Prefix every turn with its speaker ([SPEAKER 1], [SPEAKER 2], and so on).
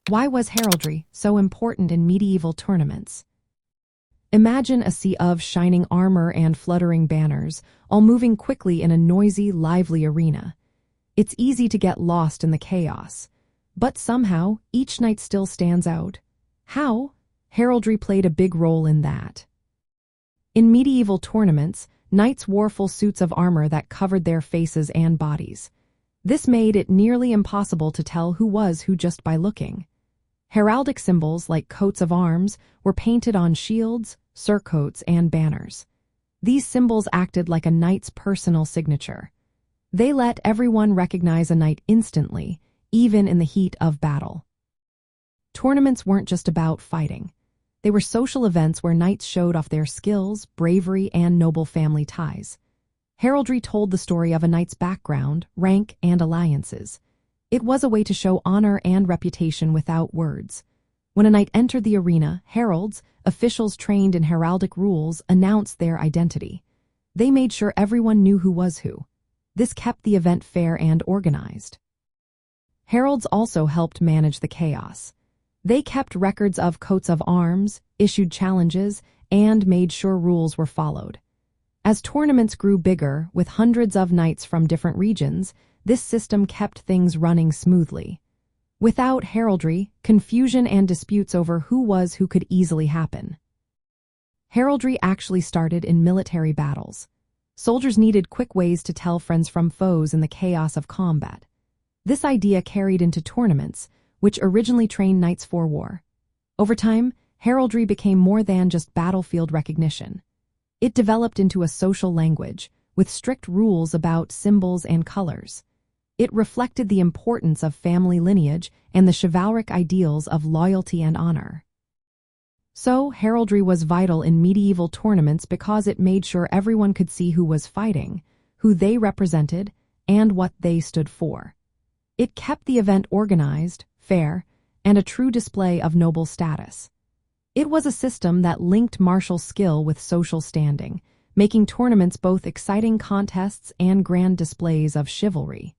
[SPEAKER 1] Why was heraldry so important in medieval tournaments? Imagine a sea of shining armor and fluttering banners, all moving quickly in a noisy, lively arena. It's easy to get lost in the chaos. But somehow, each knight still stands out. How? Heraldry played a big role in that. In medieval tournaments, knights wore full suits of armor that covered their faces and bodies. This made it nearly impossible to tell who was who just by looking. Heraldic symbols like coats of arms were painted on shields, surcoats, and banners. These symbols acted like a knight's personal signature. They let everyone recognize a knight instantly, even in the heat of battle. Tournaments weren't just about fighting. They were social events where knights showed off their skills, bravery, and noble family ties. Heraldry told the story of a knight's background, rank, and alliances. It was a way to show honor and reputation without words. When a knight entered the arena, heralds, officials trained in heraldic rules, announced their identity. They made sure everyone knew who was who. This kept the event fair and organized. Heralds also helped manage the chaos. They kept records of coats of arms, issued challenges, and made sure rules were followed. As tournaments grew bigger, with hundreds of knights from different regions, this system kept things running smoothly. Without heraldry, confusion and disputes over who was who could easily happen. Heraldry actually started in military battles. Soldiers needed quick ways to tell friends from foes in the chaos of combat. This idea carried into tournaments, which originally trained knights for war. Over time, heraldry became more than just battlefield recognition. It developed into a social language, with strict rules about symbols and colors. It reflected the importance of family lineage and the chivalric ideals of loyalty and honor. So, heraldry was vital in medieval tournaments because it made sure everyone could see who was fighting, who they represented, and what they stood for. It kept the event organized, fair, and a true display of noble status. It was a system that linked martial skill with social standing, making tournaments both exciting contests and grand displays of chivalry.